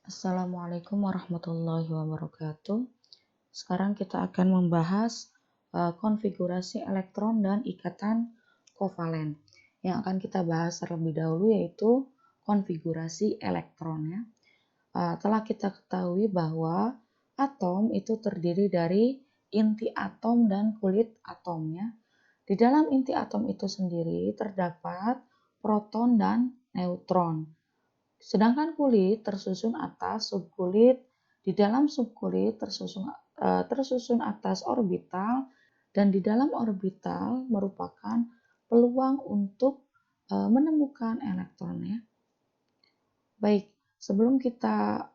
Assalamualaikum warahmatullahi wabarakatuh. Sekarang kita akan membahas konfigurasi elektron dan ikatan kovalen. Yang akan kita bahas terlebih dahulu yaitu konfigurasi elektron ya. Telah kita ketahui bahwa atom itu terdiri dari inti atom dan kulit atomnya. Di dalam inti atom itu sendiri terdapat proton dan neutron. Sedangkan kulit tersusun atas subkulit, di dalam subkulit tersusun atas orbital, dan di dalam orbital merupakan peluang untuk menemukan elektron ya. Baik, sebelum kita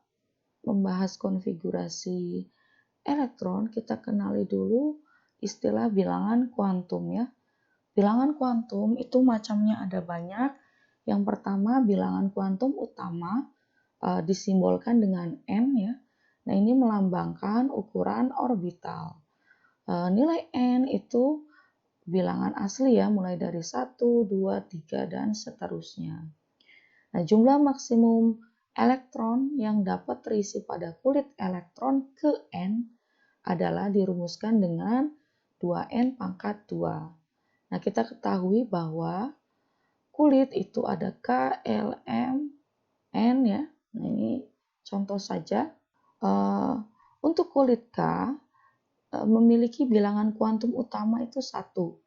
membahas konfigurasi elektron, kita kenali dulu istilah bilangan kuantum ya. Bilangan kuantum itu macamnya ada banyak. Yang pertama, bilangan kuantum utama disimbolkan dengan n ya. Nah, ini melambangkan ukuran orbital. Nilai n itu bilangan asli ya, mulai dari 1, 2, 3 dan seterusnya. Nah, jumlah maksimum elektron yang dapat terisi pada kulit elektron ke n adalah dirumuskan dengan 2n pangkat 2. Nah, kita ketahui bahwa kulit itu ada K, L, M, N ya. Nah, ini contoh saja. Untuk kulit K memiliki bilangan kuantum utama itu 1.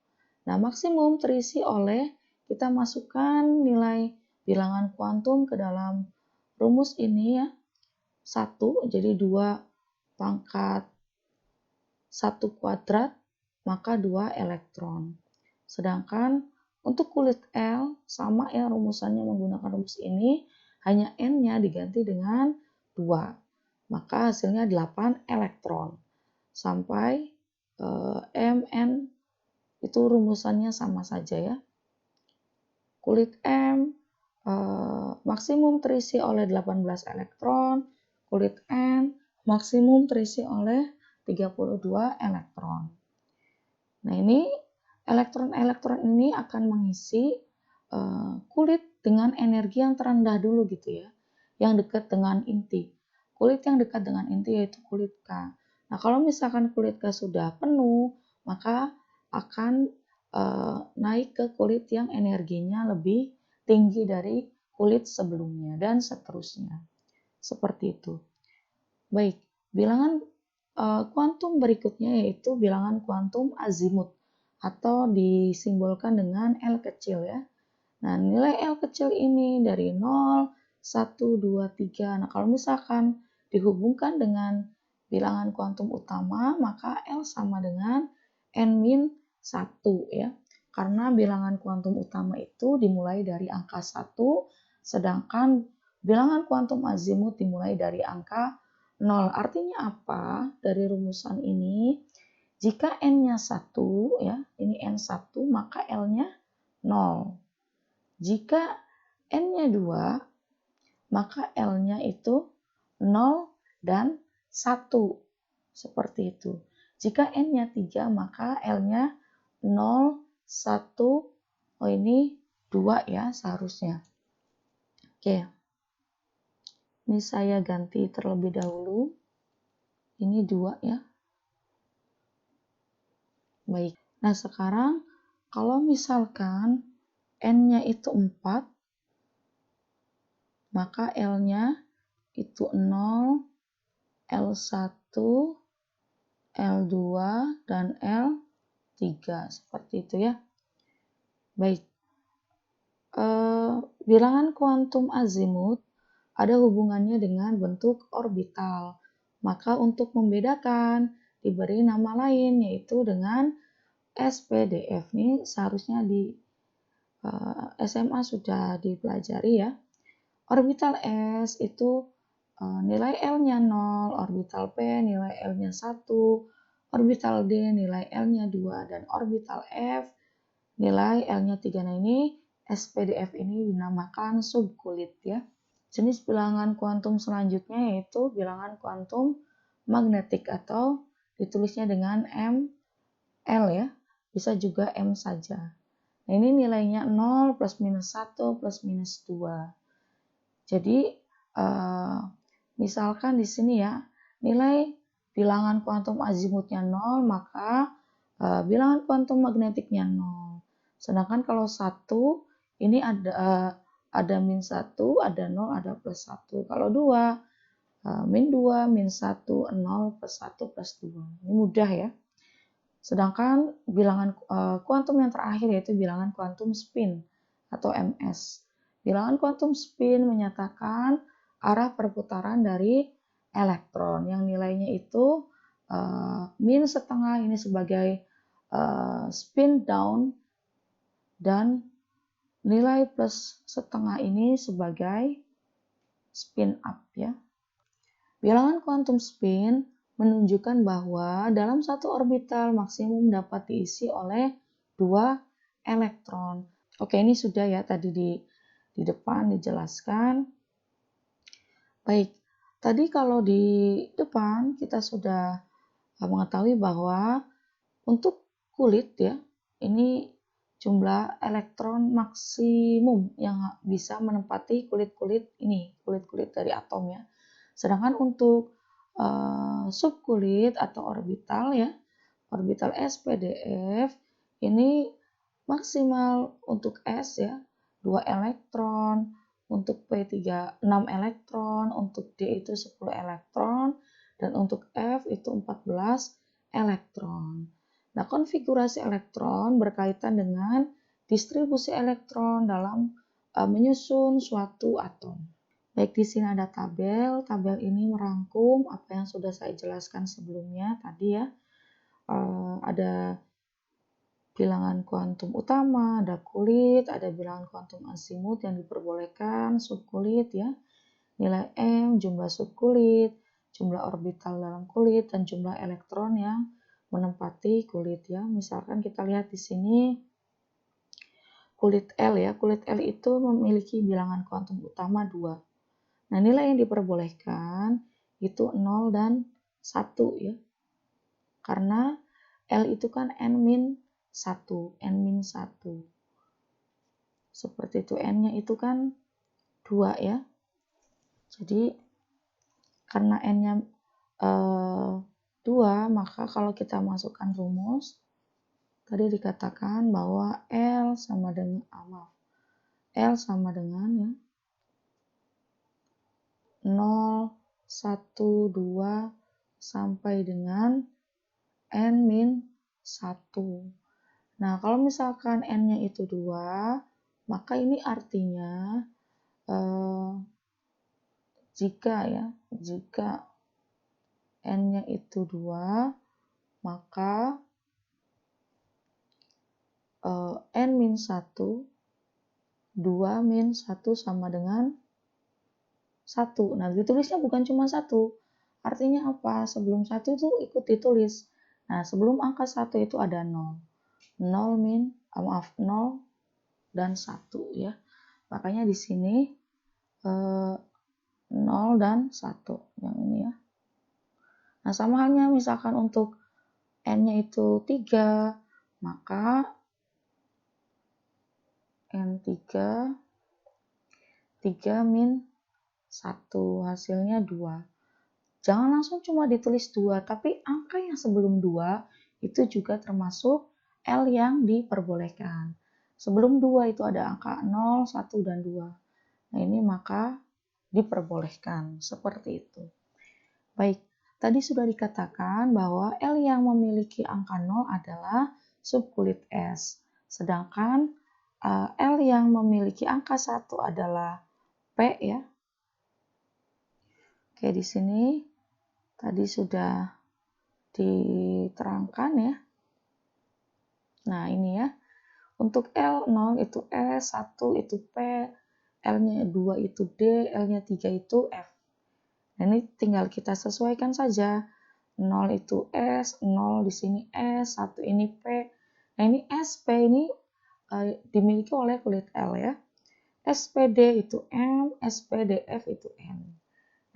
Nah, maksimum terisi oleh kita masukkan nilai bilangan kuantum ke dalam rumus ini ya. 1, jadi 2 pangkat 1 kuadrat, maka 2 elektron. Sedangkan untuk kulit L sama ya, rumusannya menggunakan rumus ini, hanya N-nya diganti dengan 2. Maka hasilnya 8 elektron. Sampai Mn itu rumusannya sama saja ya. Kulit M maksimum terisi oleh 18 elektron, kulit N maksimum terisi oleh 32 elektron. Nah, ini elektron-elektron ini akan mengisi kulit dengan energi yang terendah dulu gitu ya, yang dekat dengan inti. Kulit yang dekat dengan inti yaitu kulit K. Nah, kalau misalkan kulit K sudah penuh, maka akan naik ke kulit yang energinya lebih tinggi dari kulit sebelumnya dan seterusnya. Seperti itu. Baik, bilangan kuantum berikutnya yaitu bilangan kuantum azimut atau disimbolkan dengan L kecil ya. Nah, nilai L kecil ini dari 0, 1, 2, 3. Nah, kalau misalkan dihubungkan dengan bilangan kuantum utama, maka L sama dengan N-1 ya. Karena bilangan kuantum utama itu dimulai dari angka 1, sedangkan bilangan kuantum azimut dimulai dari angka 0. Artinya apa? Dari rumusan ini, jika N-nya 1 ya, ini N1, maka L-nya 0. Jika N-nya 2, maka L-nya itu 0 dan 1. Seperti itu. Jika N-nya 3, maka L-nya 0, 1, oh ini 2 ya seharusnya. Oke. Ini saya ganti terlebih dahulu. Ini 2 ya. Baik. Nah, sekarang kalau misalkan N-nya itu 4, maka L-nya itu 0, L1, L2, dan L3. Seperti itu ya. Baik. Bilangan kuantum azimut ada hubungannya dengan bentuk orbital. Maka untuk membedakan diberi nama lain yaitu dengan SPDF. Ini seharusnya di SMA sudah dipelajari ya. Orbital S itu nilai L-nya 0, orbital P nilai L-nya 1, orbital D nilai L-nya 2, dan orbital F nilai L-nya 3. Nah, ini SPDF ini dinamakan subkulit ya. Jenis bilangan kuantum selanjutnya yaitu bilangan kuantum magnetik atau ditulisnya dengan ML ya. Bisa juga M saja. Nah, ini nilainya 0, plus minus 1, plus minus 2. Jadi Misalkan di sini ya, nilai bilangan kuantum azimutnya 0, maka bilangan kuantum magnetiknya 0. Sedangkan kalau 1, ini ada min 1, ada 0, ada plus 1. Kalau 2, min 2, min 1, 0, plus 1, plus 2. Ini mudah ya. Sedangkan bilangan kuantum yang terakhir yaitu bilangan kuantum spin atau ms. Bilangan kuantum spin menyatakan arah perputaran dari elektron yang nilainya itu min setengah ini sebagai spin down dan nilai plus setengah ini sebagai spin up ya. Bilangan kuantum spin menunjukkan bahwa dalam satu orbital maksimum dapat diisi oleh 2 elektron. Oke, ini sudah ya tadi di depan dijelaskan. Baik, tadi kalau di depan kita sudah mengetahui bahwa untuk kulit ya, ini jumlah elektron maksimum yang bisa menempati kulit-kulit ini, kulit-kulit dari atom ya. Sedangkan untuk subkulit atau orbital ya, orbital s, p, d, f, ini maksimal untuk S ya, 2 elektron, untuk P 6 elektron, untuk D itu 10 elektron, dan untuk F itu 14 elektron. Nah, konfigurasi elektron berkaitan dengan distribusi elektron dalam menyusun suatu atom. Baik, di sini ada tabel. Tabel ini merangkum apa yang sudah saya jelaskan sebelumnya tadi ya. Ada bilangan kuantum utama, ada kulit, ada bilangan kuantum azimut yang diperbolehkan, subkulit ya, nilai M, jumlah subkulit, jumlah orbital dalam kulit, dan jumlah elektron yang menempati kulit ya. Misalkan kita lihat di sini kulit L ya, kulit L itu memiliki bilangan kuantum utama 2. Nah, nilai yang diperbolehkan itu 0 dan 1 ya. Karena L itu kan N-1, N-1. Seperti itu, N-nya itu kan 2 ya. Jadi, karena N-nya 2, maka kalau kita masukkan rumus, tadi dikatakan bahwa L sama dengan, L sama dengan ya, 0, 1, 2, sampai dengan N-1. Nah, kalau misalkan N-nya itu 2, maka ini artinya jika N-nya itu 2, maka N-1, 2 min 1 sama dengan 1. Nah, ditulisnya bukan cuma 1. Artinya apa? Sebelum 1 itu ikut ditulis. Nah, sebelum angka 1 itu ada 0. 0 dan 1 ya. Makanya di sini 0 dan 1 yang ini ya. Nah, sama halnya misalkan untuk N-nya itu 3, maka N3 min 1 hasilnya 2. Jangan langsung cuma ditulis 2, tapi angka yang sebelum 2 itu juga termasuk L yang diperbolehkan. Sebelum 2 itu ada angka 0, 1, dan 2. Nah, ini maka diperbolehkan. Seperti itu. Baik, tadi sudah dikatakan bahwa L yang memiliki angka 0 adalah subkulit S. Sedangkan L yang memiliki angka 1 adalah P ya. Oke, di sini tadi sudah diterangkan ya. Nah, ini ya. Untuk L0 itu S, 1 itu P, L-nya 2 itu D, L-nya 3 itu F. Nah, ini tinggal kita sesuaikan saja. 0 itu S, 0 di sini S, 1 ini P. Nah, ini S, P ini dimiliki oleh kulit L ya. SPD itu M, SPDF itu N.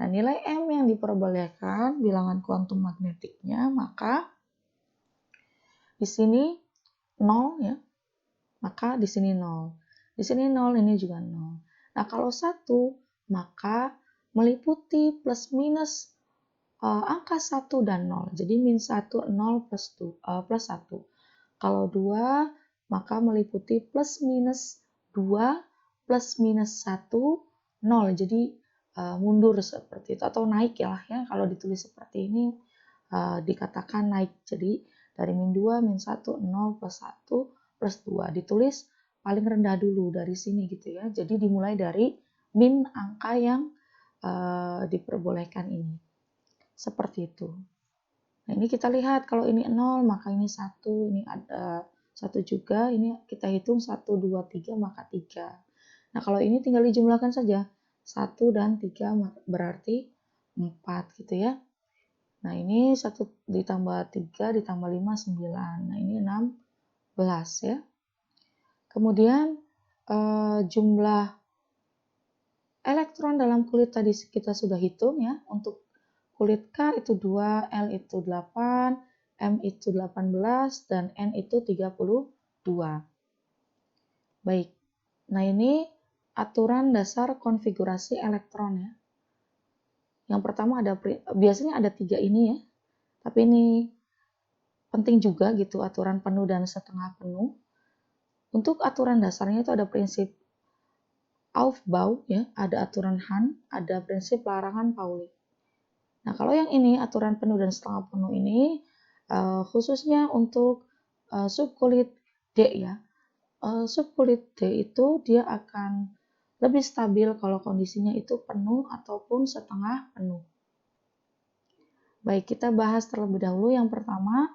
Nah, nilai M yang diperbolehkan bilangan kuantum magnetiknya, maka di sini 0 ya. Maka di sini 0. Di sini 0, ini juga 0. Nah, kalau 1, maka meliputi plus minus angka 1 dan 0. Jadi min 1, 0 plus 1. Kalau 2, maka meliputi plus minus 2 plus minus 1, 0. Jadi mundur seperti itu atau naik ya. Kalau ditulis seperti ini dikatakan naik. Jadi dari min 2, min 1, 0 plus 1 plus 2. Ditulis paling rendah dulu dari sini gitu ya. Jadi dimulai dari min angka yang diperbolehkan ini. Seperti itu. Nah, ini kita lihat kalau ini 0 maka ini 1, ini ada 1 juga, ini kita hitung 1, 2, 3 maka 3. Nah, kalau ini tinggal dijumlahkan saja. 1 dan 3 berarti 4 gitu ya. Nah, ini 1 ditambah 3 ditambah 5, 9. Nah, ini 16 ya. Kemudian jumlah elektron dalam kulit tadi kita sudah hitung ya. Untuk kulit K itu 2, L itu 8, M itu 18, dan N itu 32. Baik, nah ini aturan dasar konfigurasi elektron ya. Yang pertama biasanya ada 3 ini ya, tapi ini penting juga gitu, aturan penuh dan setengah penuh. Untuk aturan dasarnya itu ada prinsip Aufbau ya, ada aturan Hahn, ada prinsip larangan Pauli. Nah, kalau yang ini aturan penuh dan setengah penuh ini khususnya untuk subkulit D ya. Subkulit D itu dia akan lebih stabil kalau kondisinya itu penuh ataupun setengah penuh. Baik, kita bahas terlebih dahulu yang pertama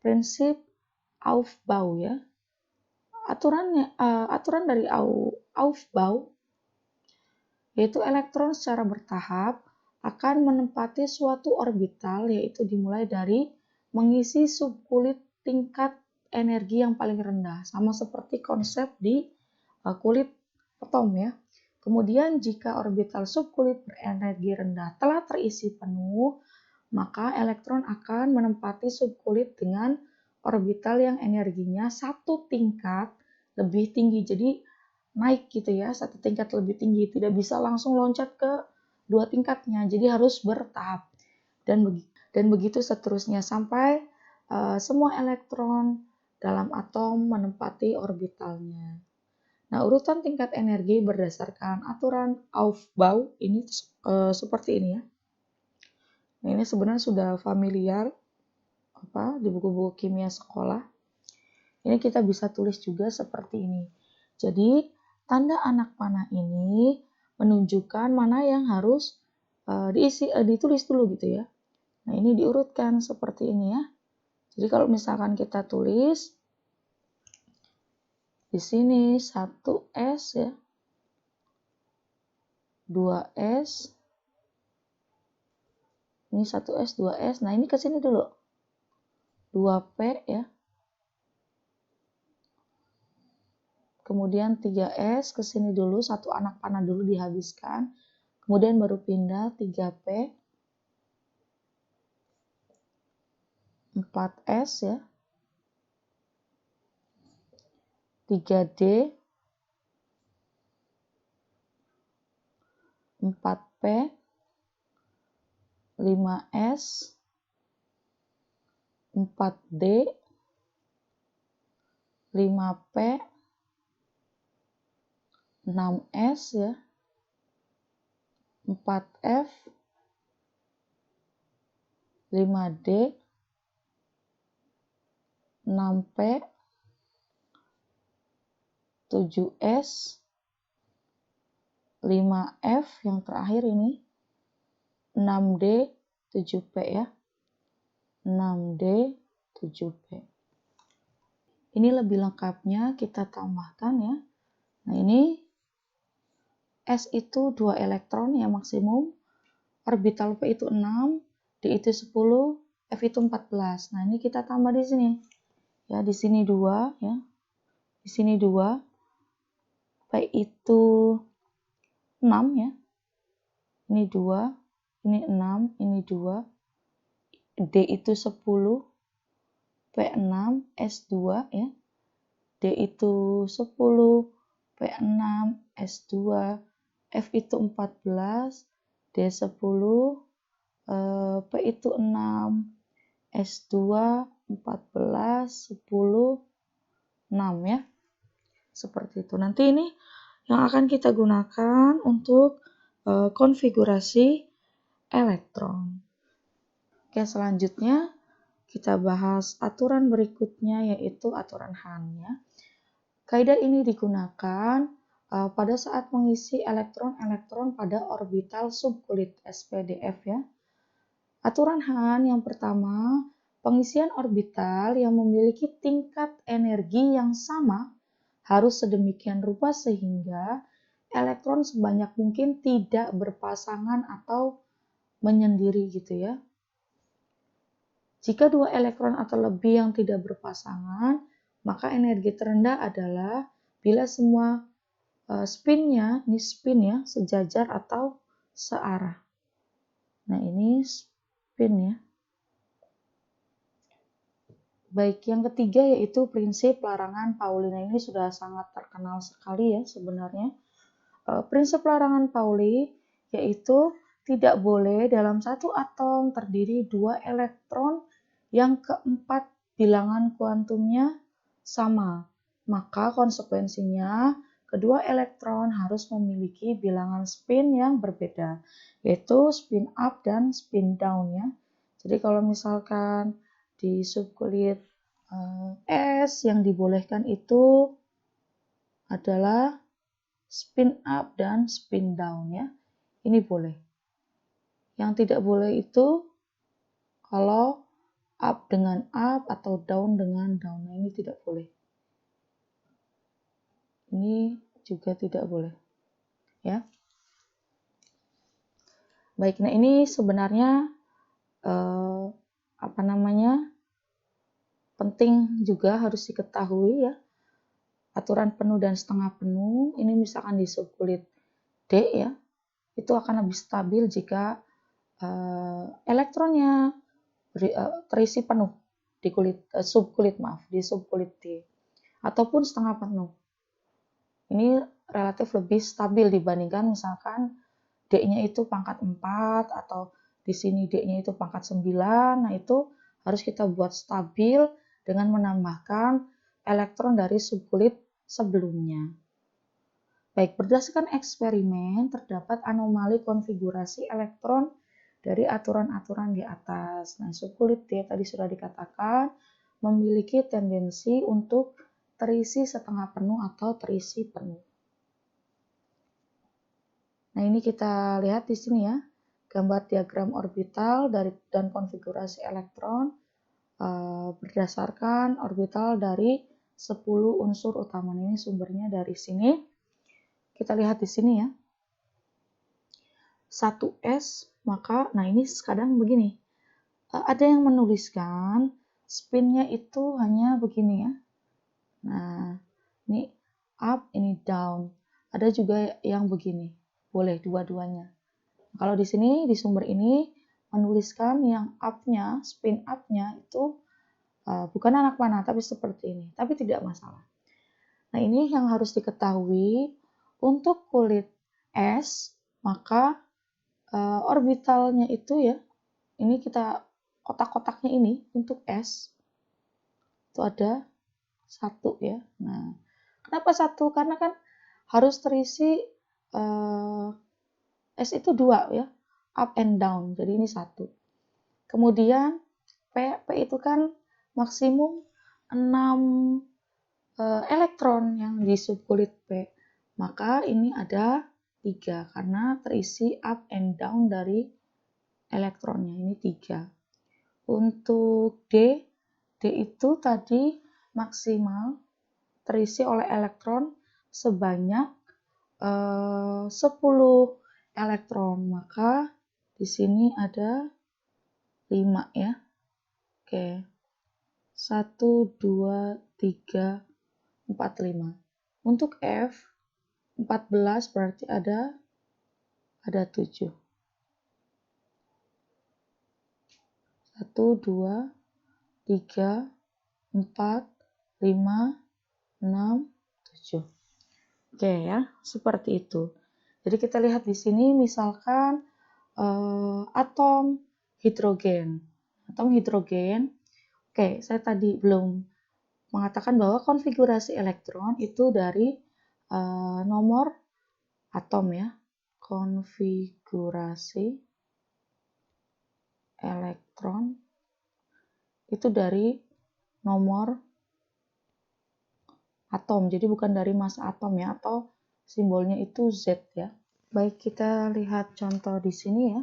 prinsip Aufbau ya. Aturan dari Aufbau yaitu elektron secara bertahap akan menempati suatu orbital, yaitu dimulai dari mengisi subkulit tingkat energi yang paling rendah, sama seperti konsep di kulit atom ya. Kemudian jika orbital subkulit berenergi rendah telah terisi penuh, maka elektron akan menempati subkulit dengan orbital yang energinya satu tingkat lebih tinggi. Jadi naik gitu ya, satu tingkat lebih tinggi, tidak bisa langsung loncat ke 2 tingkatnya, jadi harus bertahap dan begitu seterusnya sampai semua elektron dalam atom menempati orbitalnya. Nah, urutan tingkat energi berdasarkan aturan Aufbau ini seperti ini ya. Nah, ini sebenarnya sudah familiar di buku-buku kimia sekolah. Ini kita bisa tulis juga seperti ini. Jadi tanda anak panah ini menunjukkan mana yang harus ditulis dulu gitu ya. Nah, ini diurutkan seperti ini ya. Jadi kalau misalkan kita tulis di sini 1S ya. 2S. Ini 1S, 2S. Nah, ini ke sini dulu. 2P ya. Kemudian 3S ke sini dulu, satu anak panah dulu dihabiskan. Kemudian baru pindah 3P. 4S ya. 3D. 4P. 5S. 4D. 5P. 6S ya. 4F. 5D. 6P. 7S. 5F yang terakhir ini. 6D. 7P ya. 6D. 7P. Ini lebih lengkapnya kita tambahkan ya. Nah, ini S itu 2 elektron yang maksimum, orbital P itu 6, D itu 10, F itu 14. Nah, ini kita tambah di sini. Ya, di sini 2 ya. Di sini 2. P itu 6 ya. Ini 2, ini 6, ini 2. D itu 10, P6, S2 ya. D itu 10, P6, S2, F itu 14, D10, P itu 6, S2 14, 10, 6 ya. Seperti itu. Nanti ini yang akan kita gunakan untuk konfigurasi elektron. Oke, selanjutnya kita bahas aturan berikutnya, yaitu aturan Hahn ya. Kaidah ini digunakan pada saat mengisi elektron-elektron pada orbital subkulit SPDF ya. Aturan Hahn yang pertama, pengisian orbital yang memiliki tingkat energi yang sama harus sedemikian rupa sehingga elektron sebanyak mungkin tidak berpasangan atau menyendiri gitu ya. Jika dua elektron atau lebih yang tidak berpasangan, maka energi terendah adalah bila semua spinnya, ini spin ya, sejajar atau searah. Nah ini spin ya. Baik, yang ketiga yaitu prinsip larangan Pauli. Nah ini sudah sangat terkenal sekali ya sebenarnya. Prinsip larangan Pauli yaitu tidak boleh dalam satu atom terdiri dua elektron yang keempat bilangan kuantumnya sama. Maka konsekuensinya kedua elektron harus memiliki bilangan spin yang berbeda, yaitu spin up dan spin down ya. Jadi kalau misalkan di subkulit S yang dibolehkan itu adalah spin up dan spin down ya. Ini boleh. Yang tidak boleh itu kalau up dengan up atau down dengan down. Nah, ini tidak boleh. Ini juga tidak boleh. Ya. Baik, nah ini sebenarnya penting juga harus diketahui ya. Aturan penuh dan setengah penuh, ini misalkan di subkulit D ya, itu akan lebih stabil jika elektronnya terisi penuh di subkulit D ataupun setengah penuh. Ini relatif lebih stabil dibandingkan misalkan D-nya itu pangkat 4 atau di sini D-nya itu pangkat 9. Nah, itu harus kita buat stabil dengan menambahkan elektron dari subkulit sebelumnya. Baik, berdasarkan eksperimen terdapat anomali konfigurasi elektron dari aturan-aturan di atas. Nah, subkulit D tadi sudah dikatakan memiliki tendensi untuk terisi setengah penuh atau terisi penuh. Nah, ini kita lihat di sini ya, gambar diagram orbital dan konfigurasi elektron berdasarkan orbital dari 10 unsur utama. Ini sumbernya dari sini. Kita lihat di sini ya. 1s, maka nah ini kadang begini. Ada yang menuliskan spinnya itu hanya begini ya. Nah, ini up, ini down. Ada juga yang begini. Boleh dua-duanya. Kalau di sini di sumber ini menuliskan yang up-nya, spin up-nya itu bukan anak panah tapi seperti ini. Tapi tidak masalah. Nah, ini yang harus diketahui untuk kulit S, maka orbitalnya itu ya, ini kita kotak-kotaknya ini untuk S itu ada 1 ya. Nah, kenapa 1? Karena kan harus terisi S itu 2 ya, up and down. Jadi ini 1. Kemudian P itu kan maksimum 6 elektron yang di subkulit P. Maka ini ada 3 karena terisi up and down dari elektronnya. Ini 3. Untuk D itu tadi maksimal terisi oleh elektron sebanyak 10 elektron. Maka di sini ada 5 ya. Oke. 1, 2, 3, 4, 5. Untuk F 14 berarti ada 7. 1, 2, 3, 4, 5, 6, 7. Oke ya, seperti itu. Jadi kita lihat di sini misalkan atom hidrogen. Atom hidrogen, oke, saya tadi belum mengatakan bahwa konfigurasi elektron itu dari nomor atom ya. Konfigurasi elektron itu dari nomor atom, jadi bukan dari massa atom ya, atau simbolnya itu Z ya. Baik, kita lihat contoh di sini ya.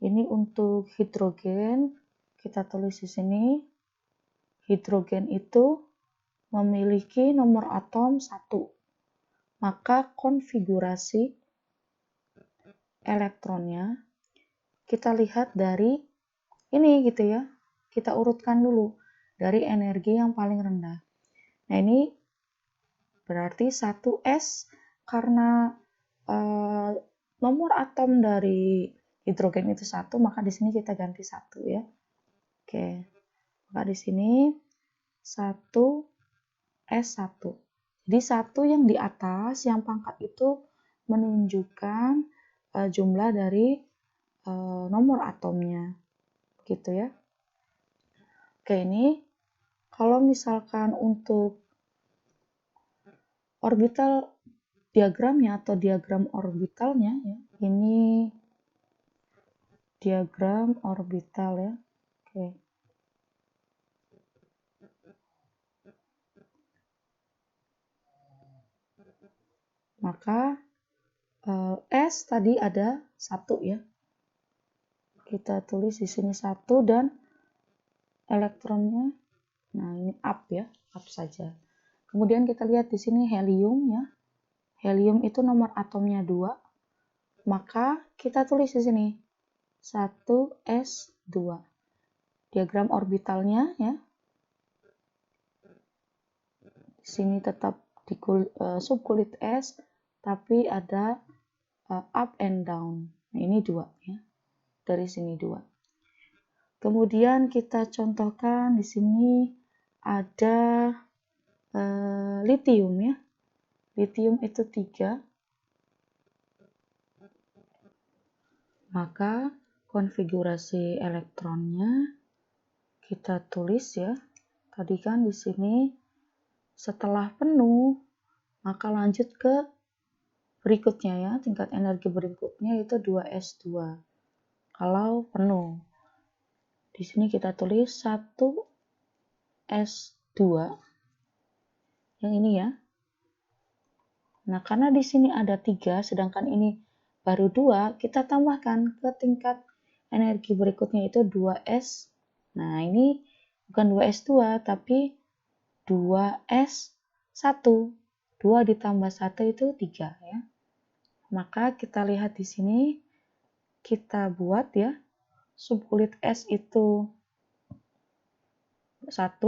Ini untuk hidrogen, kita tulis di sini. Hidrogen itu memiliki nomor atom 1. Maka konfigurasi elektronnya kita lihat dari ini gitu ya. Kita urutkan dulu dari energi yang paling rendah. Nah, ini berarti 1s karena nomor atom dari hidrogen itu 1, maka di sini kita ganti 1 ya. Oke. Maka di sini 1s1. Jadi 1 yang di atas, yang pangkat itu menunjukkan jumlah dari nomor atomnya. Gitu ya. Oke, ini kalau misalkan untuk orbital diagramnya atau diagram orbitalnya ya. Ini diagram orbital ya. Oke. Maka S tadi ada 1 ya. Kita tulis di sini 1 dan elektronnya, nah ini up ya, up saja. Kemudian kita lihat di sini helium ya. Helium itu nomor atomnya 2. Maka kita tulis di sini 1s2. Diagram orbitalnya ya. Di sini tetap di subkulit S, tapi ada up and down. Nah, ini 2 ya. Dari sini 2. Kemudian kita contohkan di sini ada litium ya. Litium itu 3. Maka konfigurasi elektronnya kita tulis ya. Tadi kan di sini setelah penuh, maka lanjut ke berikutnya ya. Tingkat energi berikutnya itu 2s2. Kalau penuh. Di sini kita tulis 1s2. Yang ini ya. Nah, karena di sini ada 3, sedangkan ini baru 2, kita tambahkan ke tingkat energi berikutnya itu 2s. Nah, ini bukan 2s2, tapi 2s1. 2 ditambah 1 itu 3 ya. Maka kita lihat di sini, kita buat ya, subkulit S itu 1,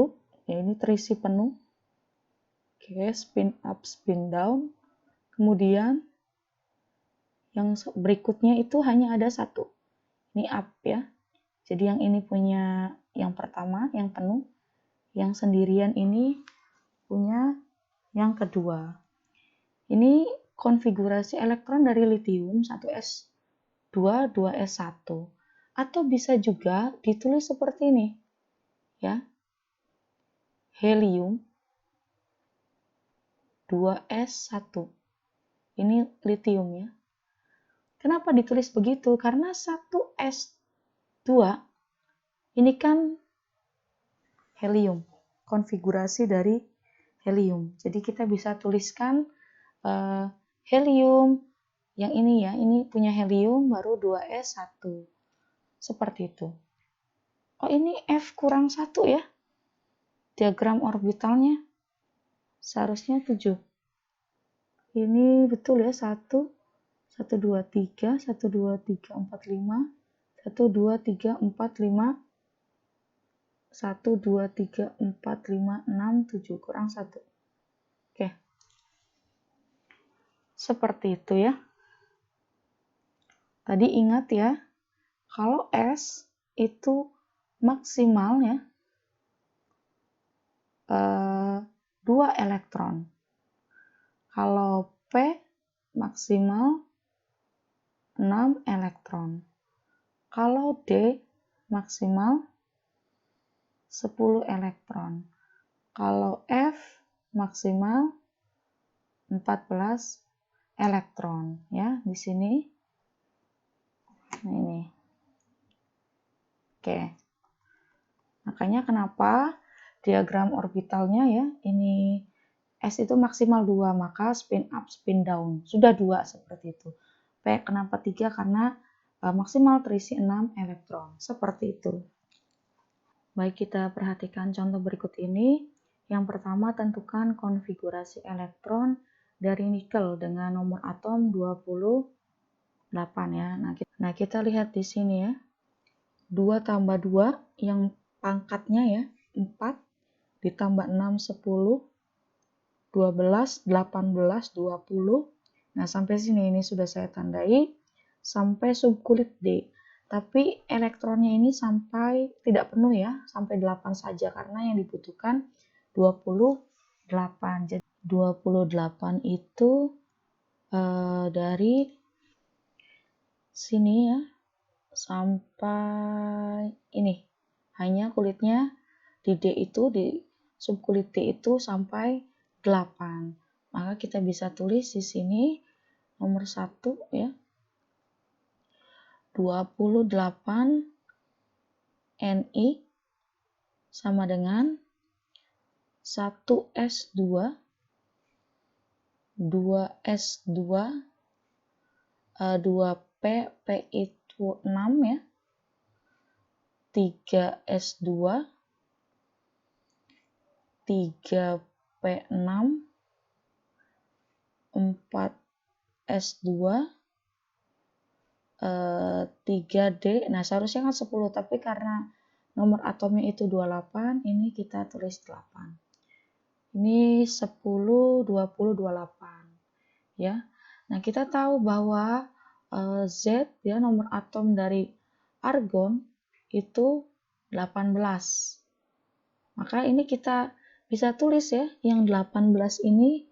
ya ini terisi penuh. Oke, spin up, spin down. Kemudian yang berikutnya itu hanya ada 1. Ini up ya. Jadi yang ini punya yang pertama, yang penuh. Yang sendirian ini punya yang kedua. Ini konfigurasi elektron dari litium 1s2, 2s1. Atau bisa juga ditulis seperti ini. Ya. Helium 2s1. Ini litium ya. Kenapa ditulis begitu? Karena 1s2 ini kan helium, konfigurasi dari helium. Jadi kita bisa tuliskan helium yang ini ya, ini punya helium baru 2s1. Seperti itu. Oh, ini F kurang 1 ya. Diagram orbitalnya seharusnya 7. Ini betul ya, 1, 1, 2, 3, 1, 2, 3, 4, 5, 1, 2, 3, 4, 5, 1, 2, 3, 4, 5, 6, 7, kurang 1. Oke. Seperti itu ya. Tadi ingat ya, kalau S itu maksimal ya, 2 elektron. Kalau P maksimal 6 elektron. Kalau D maksimal 10 elektron. Kalau F maksimal 14 elektron ya di sini. Nah, ini. Oke. Makanya kenapa diagram orbitalnya ya, ini S itu maksimal 2, maka spin up, spin down. Sudah 2 seperti itu. P kenapa 3? Karena maksimal terisi 6 elektron. Seperti itu. Baik, kita perhatikan contoh berikut ini. Yang pertama, tentukan konfigurasi elektron dari nikel dengan nomor atom 28 ya. Nah, kita lihat di sini ya. 2 tambah 2 yang pangkatnya ya 4 ditambah 6 10 12 18 20. Nah, sampai sini ini sudah saya tandai sampai subkulit D. Tapi elektronnya ini sampai tidak penuh ya, sampai 8 saja karena yang dibutuhkan 28. Jadi 28 itu dari sini ya sampai ini. Hanya kulitnya di D itu, di subkulit D itu sampai 8. Maka kita bisa tulis di sini nomor 1 ya. 28 Ni sama dengan 1S2, 2S2, 2P, P itu 6 ya, 3S2, 3P6, 4S2, 3D. Nah, seharusnya kan 10, tapi karena nomor atomnya itu 28, ini kita tulis 8. Ini 10, 20, 28. Ya. Nah, kita tahu bahwa Z ya, nomor atom dari argon itu 18. Maka ini kita bisa tulis ya, yang 18 ini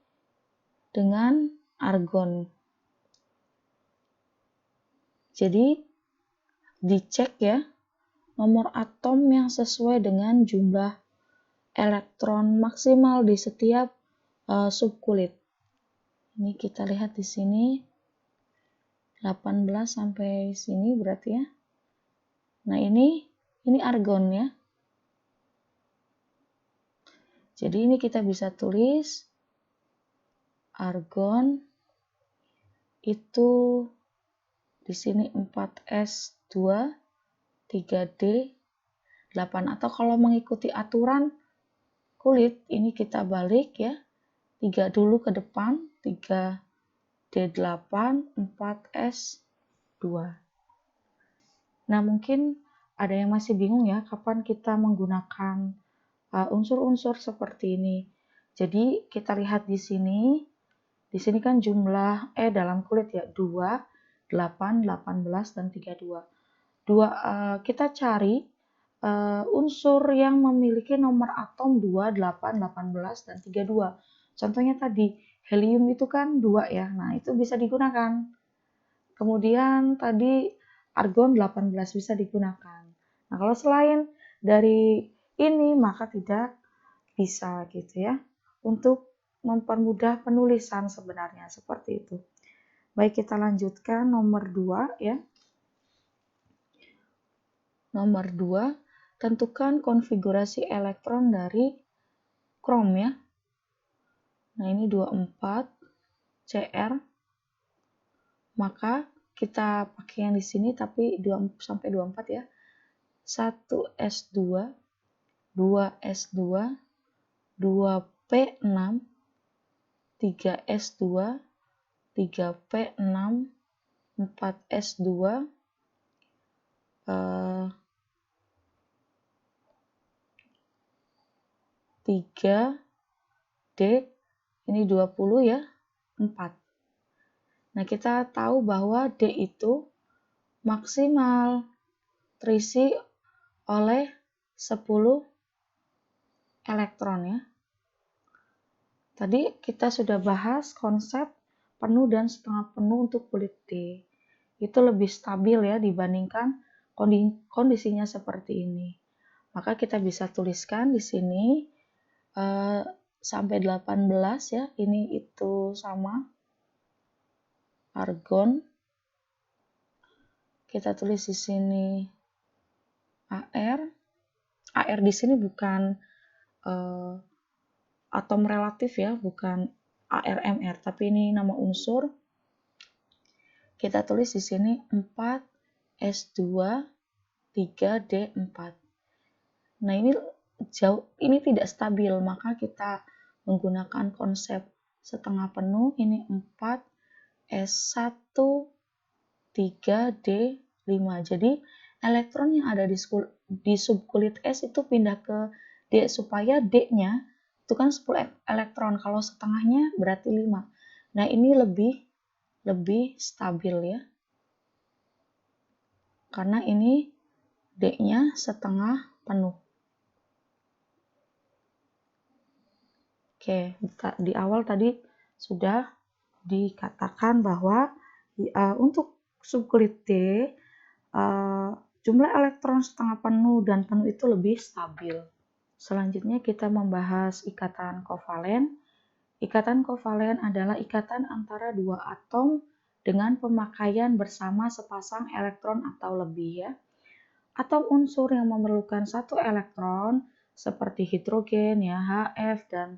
dengan argon. Jadi dicek ya, nomor atom yang sesuai dengan jumlah elektron maksimal di setiap subkulit. Ini kita lihat di sini 18 sampai sini berarti ya. Nah, ini argon ya. Jadi ini kita bisa tulis argon itu di sini 4S2, 3D, 8. Atau kalau mengikuti aturan kulit, ini kita balik ya. 3 dulu ke depan, 3D8, 4S2. Nah, mungkin ada yang masih bingung ya, kapan kita menggunakan unsur-unsur seperti ini. Jadi, kita lihat di sini. Di sini kan jumlah dalam kulit ya, 2, 8, 18, dan 32. Kita cari unsur yang memiliki nomor atom 2, 8, 18, dan 32. Contohnya tadi, helium itu kan 2 ya, nah itu bisa digunakan. Kemudian tadi argon 18 bisa digunakan. Nah, kalau selain dari ini maka tidak bisa gitu ya, untuk mempermudah penulisan sebenarnya seperti itu. Baik, kita lanjutkan nomor 2 ya. Nomor 2, tentukan konfigurasi elektron dari krom ya. Nah, ini 24 Cr. Maka kita pakai yang di sini tapi 2 sampai 24 ya. 1S2, 2S2, 2P6, 3S2, 3P6, 4S2, 3D, ini 20 ya, 4. Nah, kita tahu bahwa D itu maksimal terisi oleh 10 elektron ya. Tadi kita sudah bahas konsep penuh dan setengah penuh untuk kulit D. Itu lebih stabil ya dibandingkan kondisinya seperti ini. Maka kita bisa tuliskan di sini sampai 18 ya, ini itu sama argon. Kita tulis di sini AR. AR di sini bukan atom relatif ya, bukan ARMR, tapi ini nama unsur. Kita tulis di sini 4S2 3D4. Nah, ini tidak stabil, maka kita menggunakan konsep setengah penuh. Ini 4S1 3D5. Jadi elektron yang ada di subkulit S itu pindah ke D supaya D-nya itu kan 10 elektron, kalau setengahnya berarti 5. Nah, ini lebih stabil ya. Karena ini D-nya setengah penuh. Oke, di awal tadi sudah dikatakan bahwa untuk subkulit D, jumlah elektron setengah penuh dan penuh itu lebih stabil. Selanjutnya kita membahas ikatan kovalen. Ikatan kovalen adalah ikatan antara dua atom dengan pemakaian bersama sepasang elektron atau lebih ya. Atom unsur yang memerlukan satu elektron seperti hidrogen ya, HF dan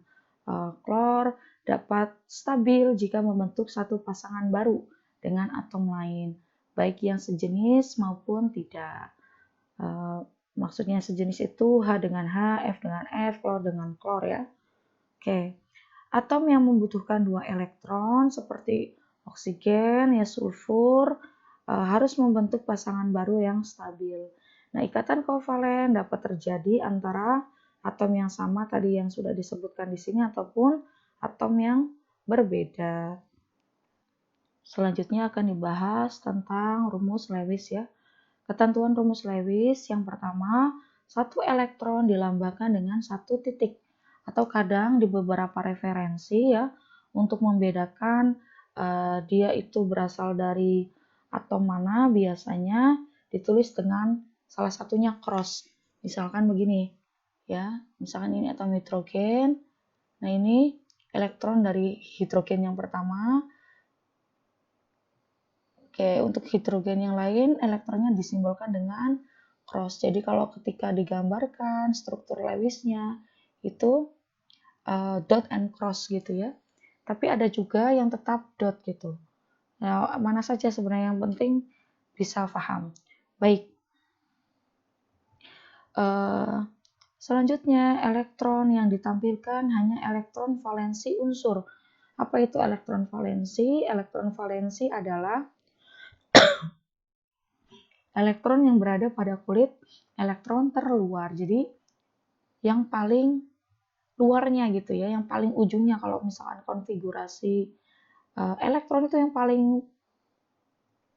klor dapat stabil jika membentuk satu pasangan baru dengan atom lain, baik yang sejenis maupun tidak. Maksudnya sejenis itu H dengan H, F dengan F, klor dengan klor ya. Oke. Atom yang membutuhkan dua elektron seperti oksigen ya, sulfur harus membentuk pasangan baru yang stabil. Nah, ikatan kovalen dapat terjadi antara atom yang sama tadi yang sudah disebutkan di sini ataupun atom yang berbeda. Selanjutnya akan dibahas tentang rumus Lewis ya. Ketentuan rumus Lewis yang pertama, satu elektron dilambangkan dengan satu titik atau kadang di beberapa referensi ya untuk membedakan dia itu berasal dari atom mana, biasanya ditulis dengan salah satunya cross. Misalkan begini ya, misalkan ini atom hidrogen. Nah, ini elektron dari hidrogen yang pertama. Oke, untuk hidrogen yang lain elektronnya disimbolkan dengan cross. Jadi kalau ketika digambarkan struktur Lewisnya itu dot and cross gitu ya. Tapi ada juga yang tetap dot gitu. Nah, mana saja sebenarnya yang penting bisa paham. Baik. Selanjutnya, elektron yang ditampilkan hanya elektron valensi unsur. Apa itu elektron valensi? Elektron valensi adalah elektron yang berada pada kulit elektron terluar. Jadi, yang paling luarnya gitu ya, yang paling ujungnya kalau misalkan konfigurasi elektron itu yang paling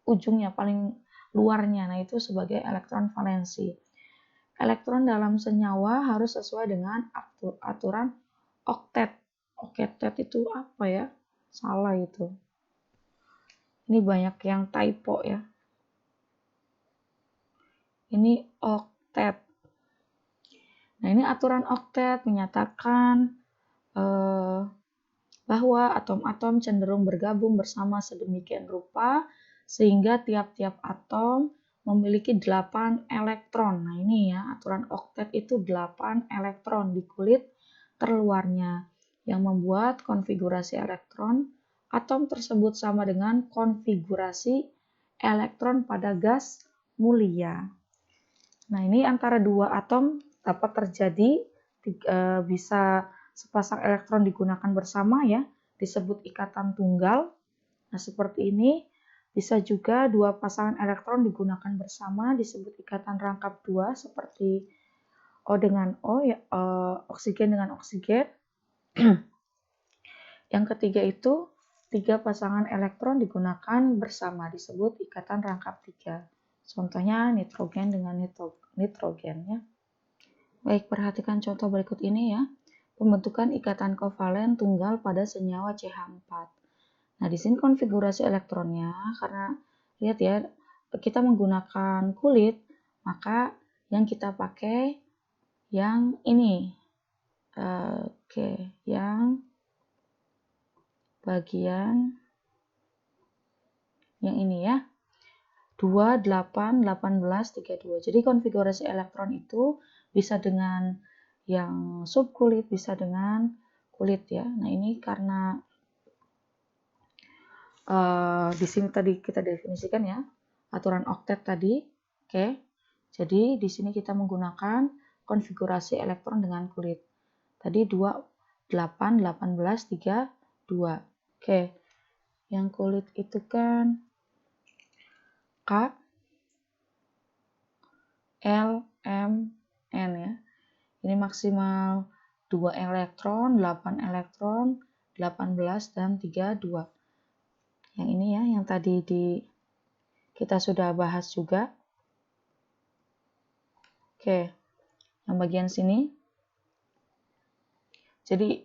ujungnya, paling luarnya. Nah, itu sebagai elektron valensi. Elektron dalam senyawa harus sesuai dengan aturan oktet. Oktet itu apa ya? Salah itu. Ini banyak yang typo ya. Ini oktet. Nah, ini aturan oktet menyatakan bahwa atom-atom cenderung bergabung bersama sedemikian rupa sehingga tiap-tiap atom memiliki 8 elektron. Nah, ini ya, aturan oktet itu 8 elektron di kulit terluarnya yang membuat konfigurasi elektron atom tersebut sama dengan konfigurasi elektron pada gas mulia. Nah, ini antara dua atom dapat terjadi bisa sepasang elektron digunakan bersama ya, disebut ikatan tunggal. Nah, seperti ini. Bisa juga dua pasangan elektron digunakan bersama, disebut ikatan rangkap dua seperti O dengan O ya, oksigen dengan oksigen. Yang ketiga itu tiga pasangan elektron digunakan bersama, disebut ikatan rangkap tiga. Contohnya nitrogen dengan nitrogen ya. Baik, perhatikan contoh berikut ini ya. Pembentukan ikatan kovalen tunggal pada senyawa CH4. Nah, di sini konfigurasi elektronnya, karena lihat ya, kita menggunakan kulit, maka yang kita pakai yang ini. Oke, yang bagian yang ini ya. 2, 8, 18, 32. Jadi konfigurasi elektron itu bisa dengan yang subkulit, bisa dengan kulit ya. Nah ini karena di sini tadi kita definisikan ya, aturan oktet tadi. Oke. Jadi di sini kita menggunakan konfigurasi elektron dengan kulit. Tadi 2, 8, 18, 32. Oke. Yang kulit itu kan K, L, M, N ya. Ini maksimal 2 elektron, 8 elektron, 18 dan 32. Yang ini ya, yang tadi kita sudah bahas juga. Oke. Yang bagian sini. Jadi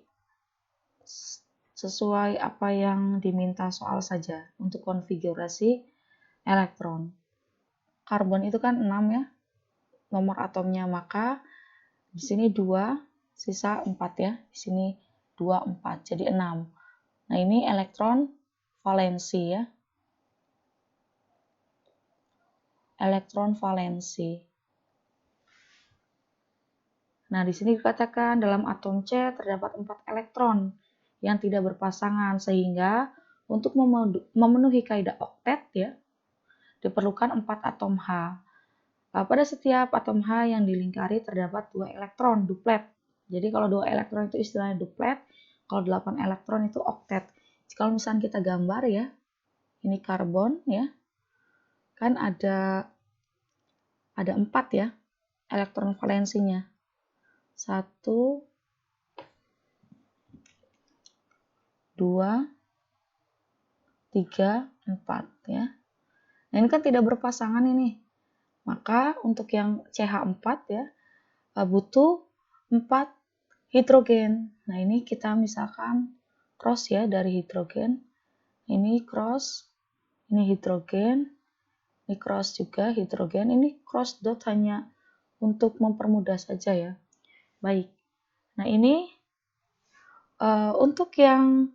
sesuai apa yang diminta soal saja untuk konfigurasi elektron. Karbon itu kan 6 ya, nomor atomnya, maka di sini 2, sisa 4 ya. Di sini 2, 4, jadi 6. Nah, ini elektron valensi ya. Elektron valensi. Nah, di sini dikatakan dalam atom C terdapat 4 elektron yang tidak berpasangan, sehingga untuk memenuhi kaidah oktet ya, diperlukan 4 atom H. Pada setiap atom H yang dilingkari terdapat 2 elektron, duplet. Jadi kalau 2 elektron itu istilahnya duplet, kalau 8 elektron itu oktet. Kalau misalnya kita gambar ya, ini karbon ya, kan ada 4 ya elektron valensinya. 1, 2, 3, 4 ya. Nah, ini kan tidak berpasangan ini. Maka untuk yang CH4 ya, butuh 4 hidrogen. Nah, ini kita misalkan cross ya dari hidrogen. Ini cross, ini hidrogen, ini cross juga hidrogen. Ini cross dot hanya untuk mempermudah saja ya. Baik. Nah, ini untuk yang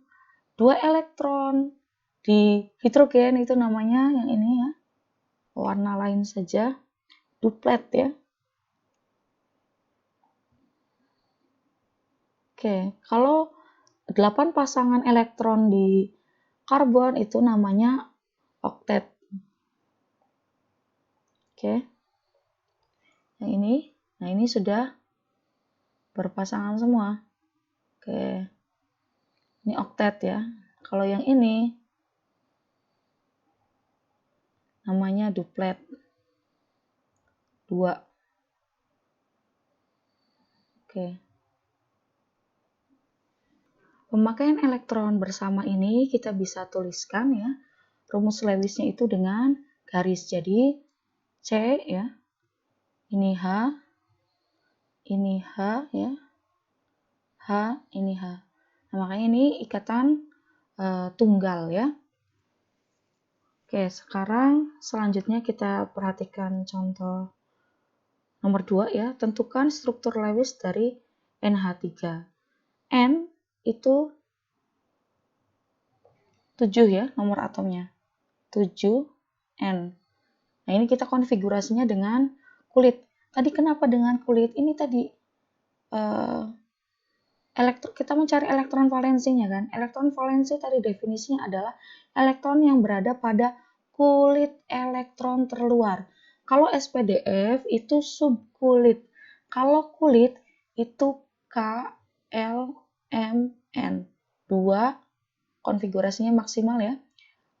2 elektron di hidrogen itu namanya yang ini ya, warna lain saja, duplet ya. Oke, kalau 8 pasangan elektron di karbon itu namanya oktet. Oke. Yang ini, nah ini sudah berpasangan semua. Oke. Ini oktet ya. Kalau yang ini namanya duplet. 2. Oke. Pemakaian elektron bersama ini kita bisa tuliskan ya. Rumus Lewisnya itu dengan garis. Jadi C ya. Ini H. Ini H ya. H, ini H. Nah, makanya ini ikatan tunggal ya. Oke, sekarang selanjutnya kita perhatikan contoh nomor 2 ya. Tentukan struktur Lewis dari NH3. N itu 7 ya nomor atomnya. 7 N. Nah, ini kita konfigurasinya dengan kulit. Tadi kenapa dengan kulit? Ini tadi kita mencari elektron valensinya kan. Elektron valensi tadi definisinya adalah elektron yang berada pada kulit elektron terluar. Kalau SPDF itu subkulit. Kalau kulit itu K, L, M, N. 2 konfigurasinya maksimal ya.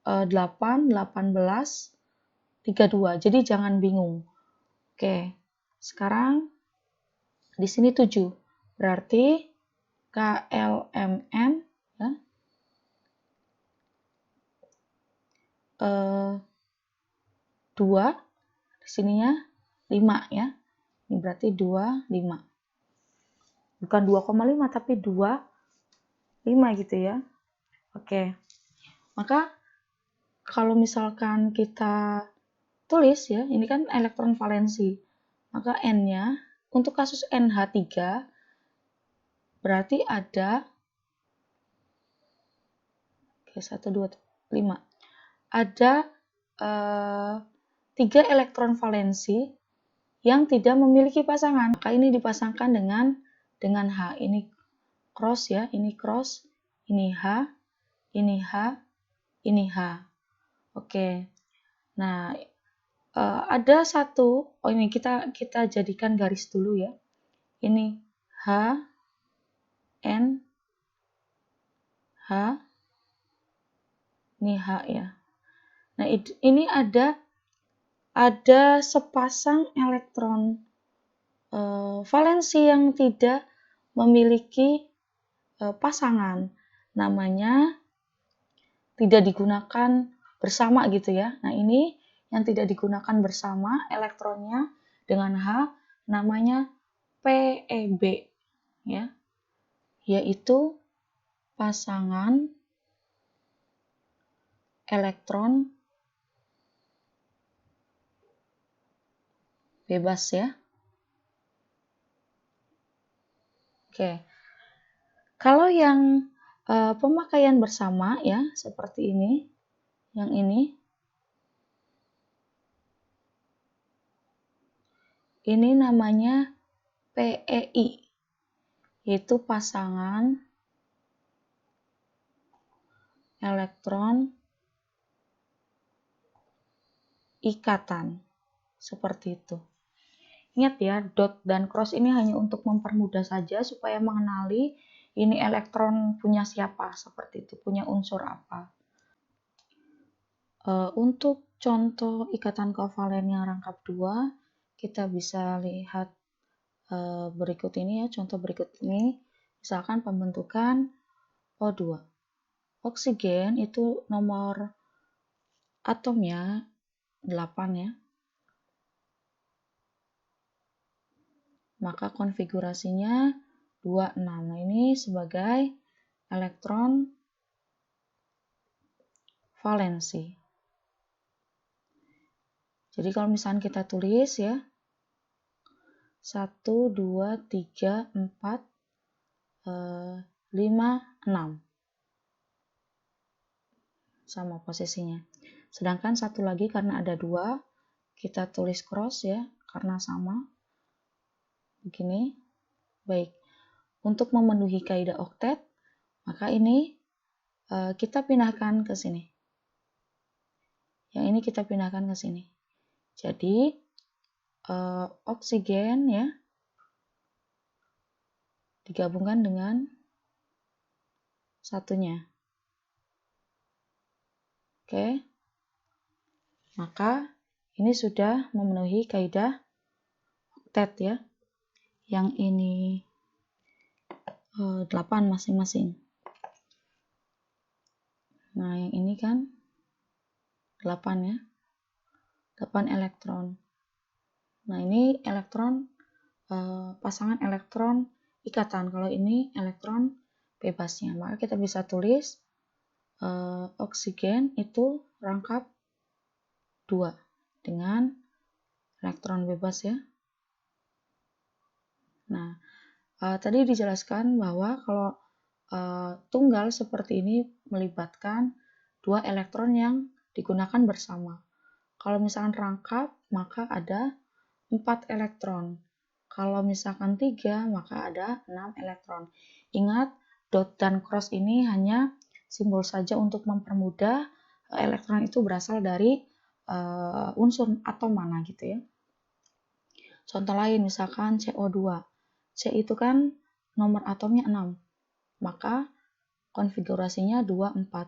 8, 18, 32. Jadi jangan bingung. Oke. Sekarang di sini 7. Berarti KLMN ya. 2 di sininya 5 ya. Ini berarti 2, 5. Bukan 2,5 tapi 2, 5 gitu ya. Oke. Maka kalau misalkan kita tulis ya, ini kan elektron valensi. Maka N-nya untuk kasus NH3 berarti ada 1, 2, 5. Ada 3 elektron valensi yang tidak memiliki pasangan. Maka ini dipasangkan dengan H. Ini cross ya, ini cross, ini H, ini H, ini H. Oke. Nah, ada satu, ini kita jadikan garis dulu ya. Ini H, N, H, ini H ya. Nah, ini ada sepasang elektron valensi yang tidak memiliki pasangan. Namanya tidak digunakan bersama gitu ya. Nah, ini yang tidak digunakan bersama elektronnya dengan H namanya PEB ya. Yaitu pasangan elektron bebas ya. Oke. Kalau yang pemakaian bersama ya seperti ini, yang ini namanya PEI, yaitu pasangan elektron ikatan, seperti itu. Ingat ya, dot dan cross ini hanya untuk mempermudah saja supaya mengenali ini elektron punya siapa, seperti itu, punya unsur apa. Untuk contoh ikatan kovalen yang rangkap 2, kita bisa lihat berikut ini ya, contoh berikut ini. Misalkan pembentukan O2. Oksigen itu nomor atomnya 8 ya. Maka konfigurasinya 26. Nah, ini sebagai elektron valensi. Jadi kalau misalnya kita tulis ya, 1, 2, 3, 4, 5, 6. Sama posisinya. Sedangkan satu lagi karena ada 2, kita tulis cross ya, karena sama. Begini. Baik. Untuk memenuhi kaidah oktet, maka ini kita pindahkan ke sini. Yang ini kita pindahkan ke sini. Jadi oksigen ya digabungkan dengan satunya. Oke. Maka ini sudah memenuhi kaidah oktet ya. Yang ini 8 masing-masing. Nah, yang ini kan 8 ya. 8 elektron. Nah, ini elektron pasangan elektron ikatan. Kalau ini elektron bebasnya. Maka kita bisa tulis oksigen itu rangkap 2 dengan elektron bebas ya. Nah, tadi dijelaskan bahwa kalau tunggal seperti ini melibatkan 2 elektron yang digunakan bersama. Kalau misalkan rangkap, maka ada 4 elektron. Kalau misalkan 3, maka ada 6 elektron. Ingat, dot dan cross ini hanya simbol saja untuk mempermudah elektron itu berasal dari unsur atom mana gitu ya. Contoh lain misalkan CO2. C itu kan nomor atomnya 6. Maka konfigurasinya 2, 4.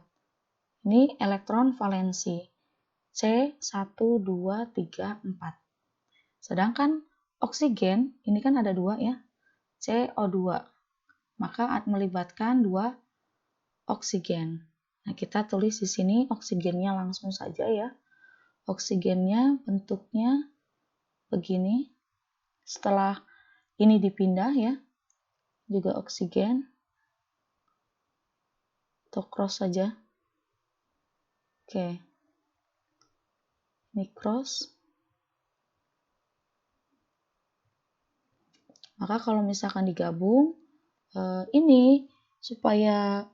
Ini elektron valensi. C, 1, 2, 3, 4. Sedangkan oksigen, ini kan ada 2 ya. CO2. Maka melibatkan 2 oksigen. Nah, kita tulis di sini oksigennya langsung saja ya. Oksigennya bentuknya begini. Setelah ini dipindah ya, juga oksigen. Atau cross saja. Oke. Ini cross. Maka kalau misalkan digabung, ini supaya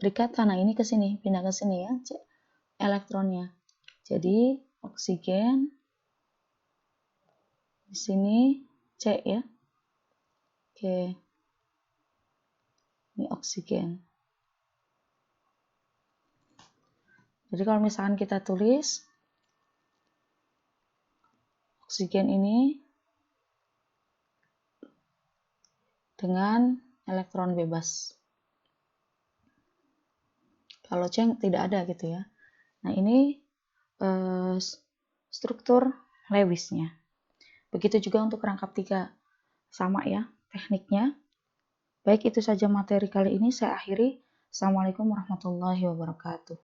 berikatan, nah ini ke sini, pindah ke sini ya, elektronnya. Jadi oksigen di sini C ya. Oke. Ini oksigen. Jadi kalau misalkan kita tulis oksigen ini dengan elektron bebas. Kalau C tidak ada gitu ya. Nah ini struktur Lewisnya. Begitu juga untuk rangkap 3. Sama ya tekniknya. Baik, itu saja materi kali ini, saya akhiri. Assalamualaikum warahmatullahi wabarakatuh.